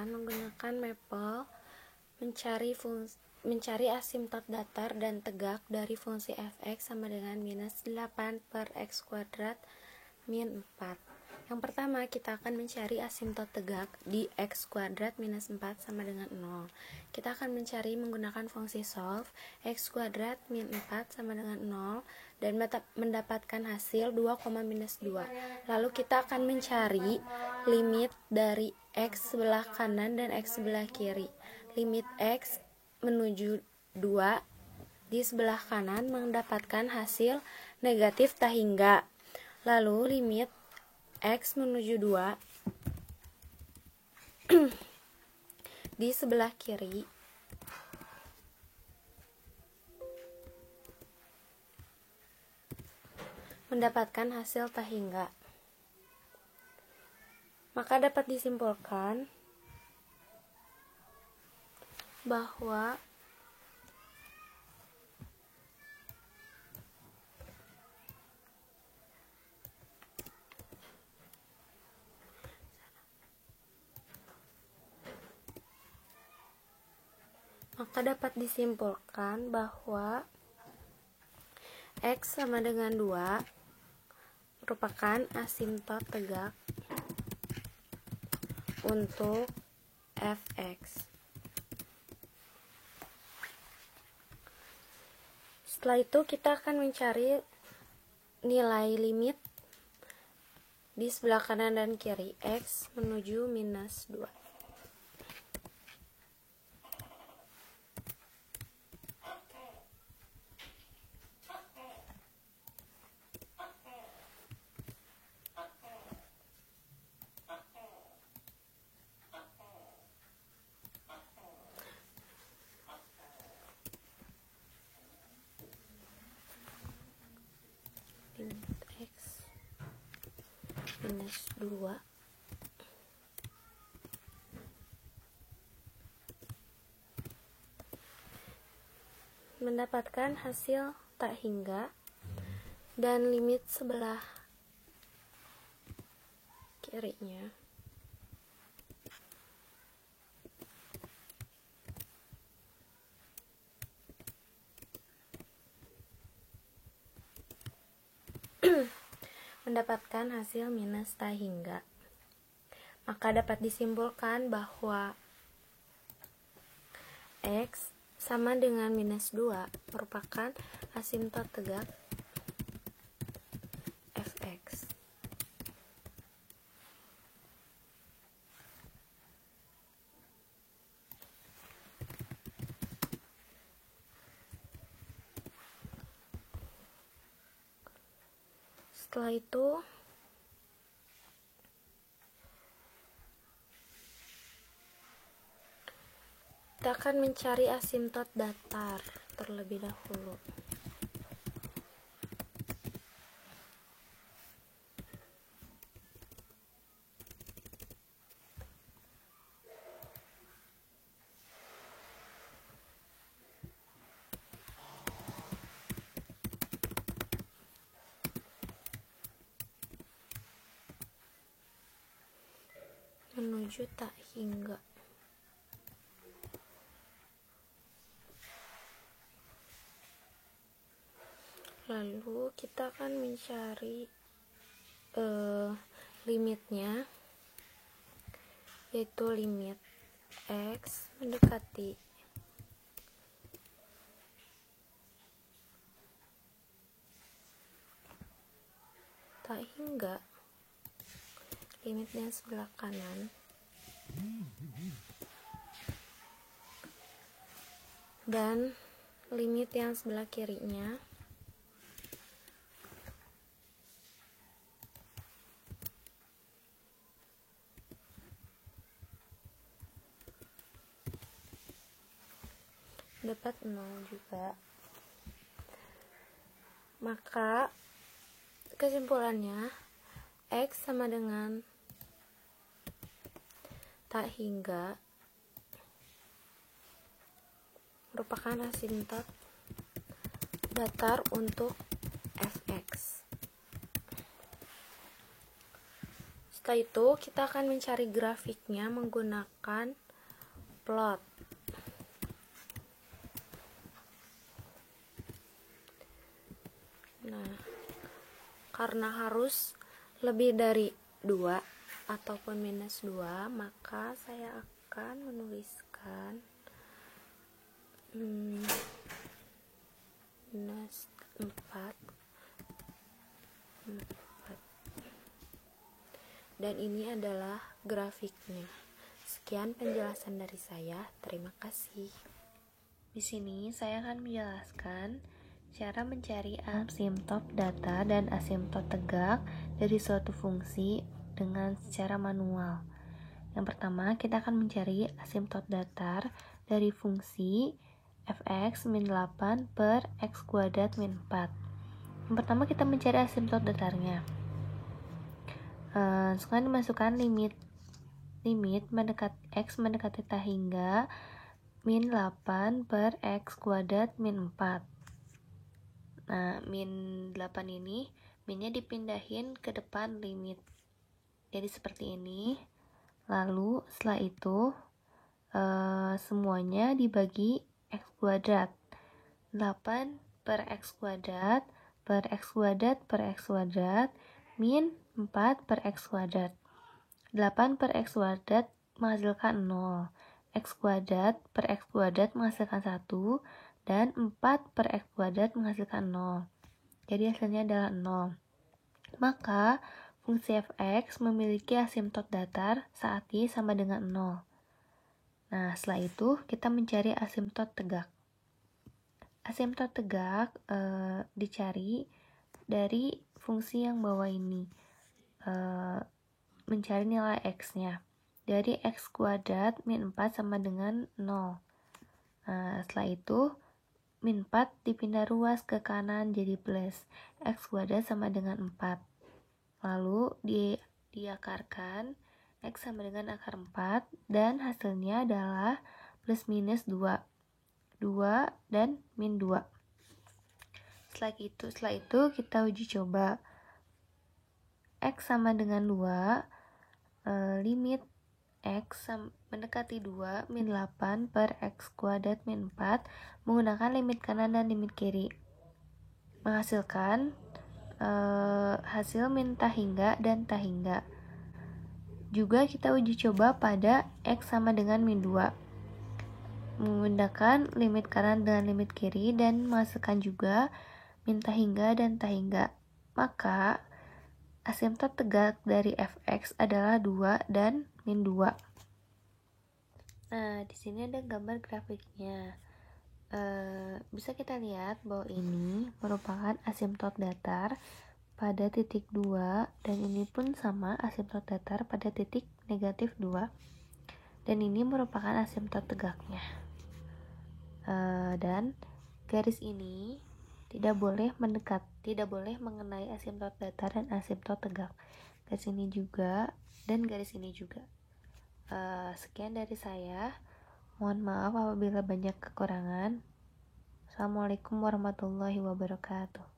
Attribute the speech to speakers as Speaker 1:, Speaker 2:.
Speaker 1: Menggunakan Maple mencari asimtot datar dan tegak dari fungsi fx sama dengan minus 8 per x kuadrat min 4. Yang pertama kita akan mencari asimtot tegak di x kuadrat minus 4 sama dengan 0. Kita akan mencari menggunakan fungsi solve x kuadrat min 4 sama dengan 0 dan mendapatkan hasil 2, minus 2. Lalu kita akan mencari limit dari x sebelah kanan dan x sebelah kiri. Limit x menuju 2 di sebelah kanan mendapatkan hasil negatif tak hingga. Lalu limit x menuju 2 di sebelah kiri mendapatkan hasil tak hingga. Maka dapat disimpulkan bahwa x sama dengan 2 merupakan asimtot tegak untuk fx. Setelah itu kita akan mencari nilai limit di sebelah kanan dan kiri x menuju minus 2. X minus 2 mendapatkan hasil tak hingga dan limit sebelah kirinya mendapatkan hasil minus tak hingga. Maka dapat disimpulkan bahwa x sama dengan minus 2 merupakan asimtot tegak fx. Setelah itu kita akan mencari asimtot datar terlebih dahulu. Menuju tak hingga. Lalu kita akan mencari limitnya, yaitu limit x mendekati tak hingga limitnya sebelah kanan dan limit yang sebelah kirinya dapat 0 juga. Maka kesimpulannya x sama dengan tak hingga merupakan asimtot datar untuk fx. Setelah itu kita akan mencari grafiknya menggunakan plot. Nah, karena harus lebih dari 2 ataupun minus 2, maka saya akan menuliskan minus 4. Dan ini adalah grafiknya. Sekian penjelasan dari saya. Terima kasih. Di sini saya akan menjelaskan cara mencari asimtot datar dan asimtot tegak dari suatu fungsi dengan secara manual. Yang pertama, kita akan mencari asimtot datar dari fungsi fx min 8 per x kuadrat min 4. Yang pertama kita mencari asimtot datarnya. Sekarang dimasukkan limit x mendekati tak hingga min 8 per x kuadrat min 4. Nah, min 8 ini minnya dipindahin ke depan limit, jadi seperti ini. Lalu setelah itu semuanya dibagi x kuadrat. 8 per x kuadrat per x kuadrat per x kuadrat min 4 per x kuadrat. 8 per x kuadrat menghasilkan 0. X kuadrat per x kuadrat menghasilkan 1. Dan 4 per x kuadrat menghasilkan 0. Jadi hasilnya adalah 0. Maka fungsi fx memiliki asimtot datar saat y sama dengan 0. Nah, setelah itu kita mencari asimtot tegak. Asimtot tegak dicari dari fungsi yang bawah ini. Mencari nilai x-nya. Dari x kuadrat min 4 sama dengan 0. Nah, setelah itu min 4 dipindah ruas ke kanan jadi plus. X kuadrat sama dengan 4. Lalu diakarkan, x sama dengan akar 4, dan hasilnya adalah plus minus 2. 2 dan min 2. Setelah itu kita uji coba. X sama dengan 2, limit x mendekati 2 min 8 per x kuadrat min 4 menggunakan limit kanan dan limit kiri, menghasilkan hasil min tak hingga dan tak hingga. Juga kita uji coba pada x sama dengan min 2 menggunakan limit kanan dan limit kiri dan menghasilkan juga min tak hingga dan tak hingga. Maka asimtot tegak dari fx adalah 2 dan min 2. Nah, di sini ada gambar grafiknya. Bisa kita lihat bahwa ini merupakan asimtot datar pada titik 2, dan ini pun sama asimtot datar pada titik negatif 2. Dan ini merupakan asimtot tegaknya. Dan garis ini tidak boleh mengenai asimtot datar dan asimtot tegak. Garis ini juga dan garis ini juga. Sekian dari saya. Mohon maaf apabila banyak kekurangan. Assalamualaikum warahmatullahi wabarakatuh.